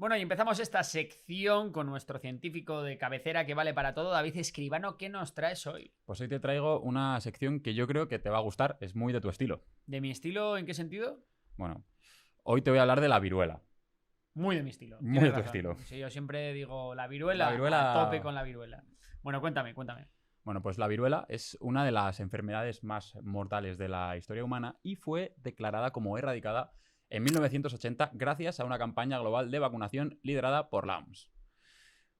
Bueno, y empezamos esta sección con nuestro científico de cabecera que vale para todo, David Escribano. ¿Qué nos traes hoy? Pues hoy te traigo una sección que yo creo que te va a gustar, es muy de tu estilo. ¿De mi estilo? ¿En qué sentido? Bueno, hoy te voy a hablar de la viruela. Muy de mi estilo. Muy Tienes de tu razón. estilo. Sí, yo siempre digo la viruela, La viruela- a tope con la viruela. Bueno, cuéntame. Bueno, pues la viruela es una de las enfermedades más mortales de la historia humana y fue declarada como erradicada en 1980 gracias a una campaña global de vacunación liderada por la OMS.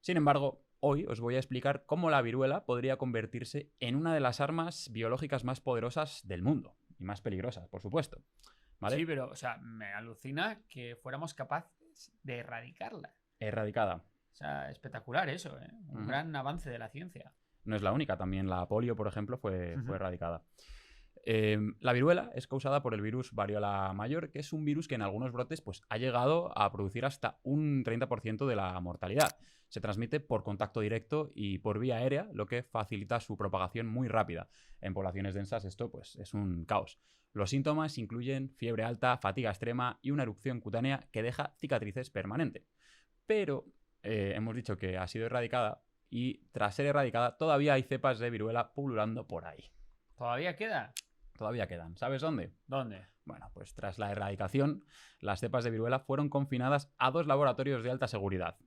Sin embargo, hoy os voy a explicar cómo la viruela podría convertirse en una de las armas biológicas más poderosas del mundo y más peligrosas, por supuesto. ¿Vale? Sí, pero, o sea, me alucina que fuéramos capaces de erradicarla. Erradicada. O sea, espectacular eso, ¿eh? Un gran avance de la ciencia. No es la única, también la polio, por ejemplo, fue Ujú. erradicada. La viruela es causada por el virus variola mayor, que es un virus que en algunos brotes pues, ha llegado a producir hasta un 30% de la mortalidad. Se transmite por contacto directo y por vía aérea, lo que facilita su propagación muy rápida. En poblaciones densas esto pues, es un caos. Los síntomas incluyen fiebre alta, fatiga extrema y una erupción cutánea que deja cicatrices permanentes. Pero hemos dicho que ha sido erradicada y tras ser erradicada todavía hay cepas de viruela pululando por ahí. ¿Todavía queda? Todavía quedan. ¿Sabes dónde? ¿Dónde? Bueno, pues tras la erradicación, las cepas de viruela fueron confinadas a 2 laboratorios de alta seguridad.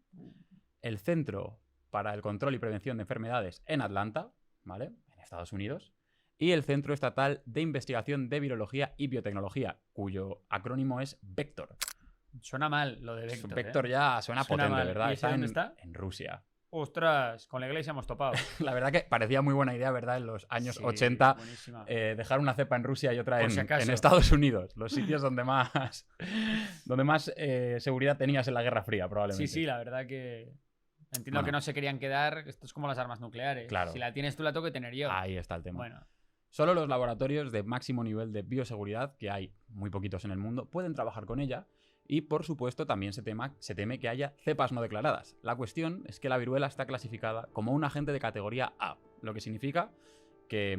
El Centro para el Control y Prevención de Enfermedades en Atlanta, ¿vale? En Estados Unidos, y el Centro Estatal de Investigación de Virología y Biotecnología, cuyo acrónimo es Vector. Suena mal lo de Vector. Vector ya suena potente, mal. ¿verdad? ¿Y ese dónde está? En Rusia. Ostras, con la iglesia hemos topado. La verdad que parecía muy buena idea, ¿verdad? En los años Sí, 80, buenísima. dejar una cepa en Rusia y otra Por si en acaso. Estados Unidos. Los sitios donde más seguridad tenías en la Guerra Fría, probablemente. Sí, la verdad que entiendo Bueno. que no se querían quedar. Esto es como las armas nucleares. Claro. Si la tienes tú, la tengo que tener yo. Ahí está el tema. Bueno, Solo los laboratorios de máximo nivel de bioseguridad, que hay muy poquitos en el mundo, pueden trabajar con ella. Y, por supuesto, también se teme que haya cepas no declaradas. La cuestión es que la viruela está clasificada como un agente de categoría A, lo que significa que,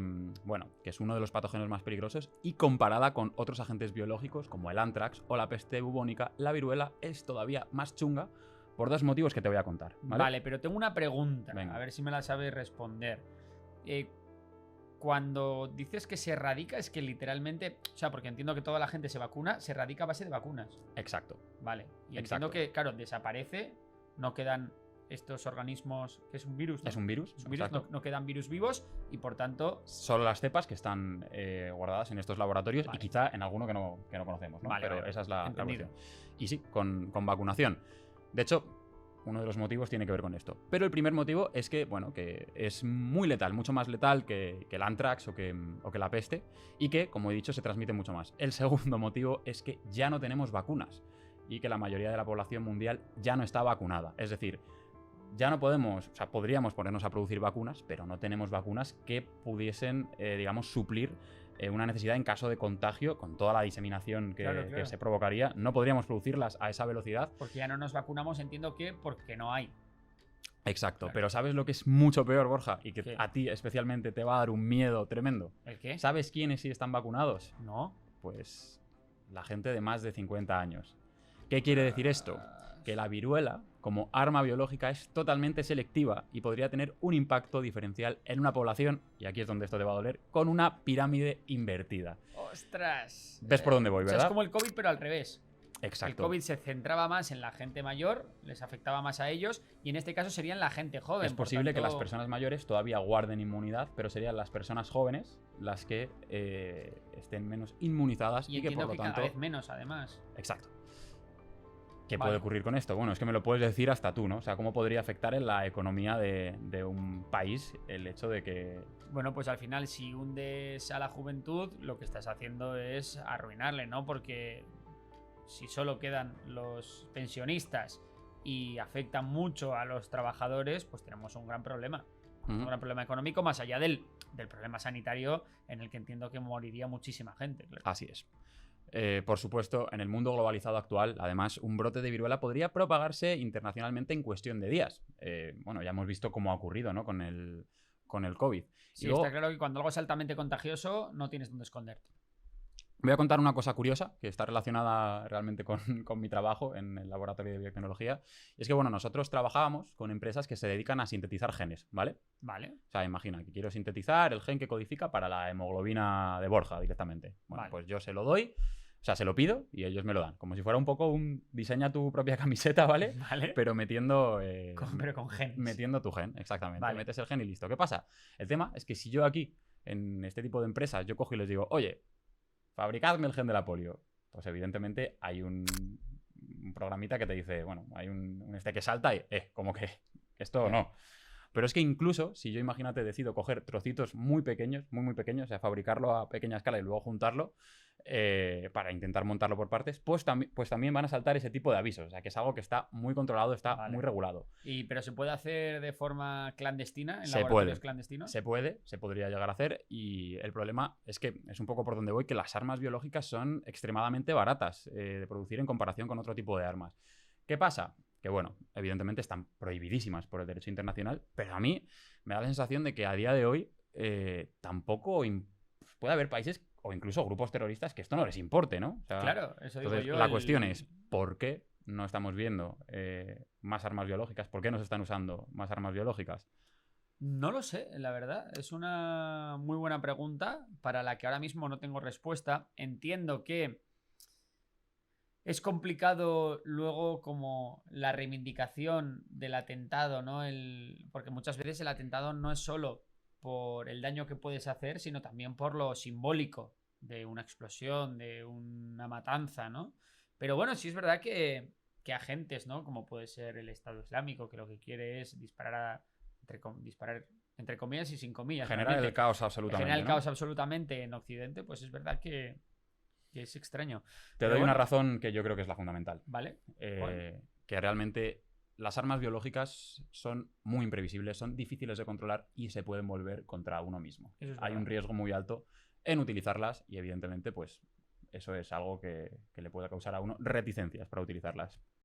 que es uno de los patógenos más peligrosos y comparada con otros agentes biológicos como el anthrax o la peste bubónica, la viruela es todavía más chunga por 2 motivos que te voy a contar. vale, pero tengo una pregunta. Venga. A ver si me la sabes responder. Cuando dices que se erradica, es que literalmente. O sea, porque entiendo que toda la gente se vacuna, se erradica a base de vacunas. Exacto. Vale. Y Exacto. entiendo que, claro, desaparece, no quedan estos organismos. Que es un virus, ¿no? Es un virus. Es un virus, Exacto. no quedan virus vivos y por tanto. Solo las cepas que están guardadas en estos laboratorios Vale. y quizá en alguno que no conocemos, ¿no? Vale, Pero vale, esa es la entendido. cuestión. Y sí, con vacunación. De hecho, uno de los motivos tiene que ver con esto. Pero el primer motivo es que, bueno, que es muy letal, mucho más letal que el anthrax o que la peste y que, como he dicho, se transmite mucho más. El segundo motivo es que ya no tenemos vacunas y que la mayoría de la población mundial ya no está vacunada. Es decir, ya no podemos, o sea, podríamos ponernos a producir vacunas, pero no tenemos vacunas que pudiesen, digamos, suplir una necesidad en caso de contagio, con toda la diseminación Claro. que se provocaría. No podríamos producirlas a esa velocidad. Porque ya no nos vacunamos, entiendo que porque no hay. Exacto, Claro. pero ¿sabes lo que es mucho peor, Borja? Y que ¿Qué? a ti especialmente te va a dar un miedo tremendo. ¿El qué? ¿Sabes quiénes sí están vacunados? No. Pues la gente de más de 50 años. ¿Qué quiere decir esto? Que la viruela, como arma biológica, es totalmente selectiva y podría tener un impacto diferencial en una población, y aquí es donde esto te va a doler, con una pirámide invertida. ¡Ostras! ¿Ves por dónde voy, O sea, verdad? es como el COVID, pero al revés. Exacto. El COVID se centraba más en la gente mayor, les afectaba más a ellos, y en este caso serían la gente joven. Es por posible que tanto- las personas mayores todavía guarden inmunidad, pero serían las personas jóvenes las que estén menos inmunizadas Y y que entiendo por lo que cada tanto... vez menos, además. Exacto. ¿Qué Vale. puede ocurrir con esto? Bueno, es que me lo puedes decir hasta tú, ¿no? O sea, ¿cómo podría afectar en la economía de un país el hecho de que... Bueno, pues al final, si hundes a la juventud, lo que estás haciendo es arruinarle, ¿no? Porque si solo quedan los pensionistas y afectan mucho a los trabajadores, pues tenemos un gran problema. Un gran problema económico, más allá del problema sanitario, en el que entiendo que moriría muchísima gente. Claro. Así es. Por supuesto, en el mundo globalizado actual, además, un brote de viruela podría propagarse internacionalmente en cuestión de días. Bueno, ya hemos visto cómo ha ocurrido, ¿no? Con el COVID. Sí, Y luego, está claro que cuando algo es altamente contagioso, no tienes dónde esconderte. Voy a contar una cosa curiosa que está relacionada realmente con mi trabajo en el laboratorio de biotecnología. Y es que, bueno, nosotros trabajábamos con empresas que se dedican a sintetizar genes, ¿vale? Vale, O sea, imagina que quiero sintetizar el gen que codifica para la hemoglobina de Borja directamente. Bueno, vale. pues yo se lo doy, o sea, se lo pido y ellos me lo dan. Como si fuera un poco un diseña tu propia camiseta, ¿vale? Vale. Pero metiendo, Pero con genes. metiendo tu gen, exactamente. Vale. Metes el gen y listo. ¿Qué pasa? El tema es que si yo aquí, en este tipo de empresas, yo cojo y les digo, oye, fabricadme el gen de la polio, pues evidentemente hay un programita que te dice, bueno, hay un este que salta y, como que esto no. Pero es que incluso, si yo, imagínate, decido coger trocitos muy pequeños, muy pequeños, o sea, fabricarlo a pequeña escala y luego juntarlo para intentar montarlo por partes, pues también van a saltar ese tipo de avisos. O sea, que es algo que está muy controlado, está Vale. muy regulado. ¿Pero se puede hacer de forma clandestina, en Se laboratorios puede. clandestinos? Se podría llegar a hacer, y el problema es que es un poco por donde voy, que las armas biológicas son extremadamente baratas de producir en comparación con otro tipo de armas. ¿Qué pasa? Que bueno, evidentemente están prohibidísimas por el derecho internacional, pero a mí me da la sensación de que a día de hoy tampoco puede haber países o incluso grupos terroristas que esto no les importe, ¿no? O sea, Claro, eso digo entonces yo. la cuestión es, ¿por qué no estamos viendo más armas biológicas? ¿Por qué no se están usando más armas biológicas? No lo sé, la verdad. Es una muy buena pregunta para la que ahora mismo no tengo respuesta. Entiendo que es complicado luego como la reivindicación del atentado, ¿no? Porque muchas veces el atentado no es solo por el daño que puedes hacer, sino también por lo simbólico de una explosión, de una matanza, ¿no? Pero bueno, sí es verdad que agentes, ¿no? Como puede ser el Estado Islámico, que lo que quiere es disparar entre comillas y sin comillas. Generar el caos absolutamente. Generar el ¿no? caos absolutamente en Occidente, pues es verdad que es extraño. Te doy una razón que yo creo que es la fundamental. ¿Vale? Que realmente las armas biológicas son muy imprevisibles, son difíciles de controlar y se pueden volver contra uno mismo. Hay un riesgo muy alto en utilizarlas y evidentemente pues eso es algo que le puede causar a uno reticencias para utilizarlas.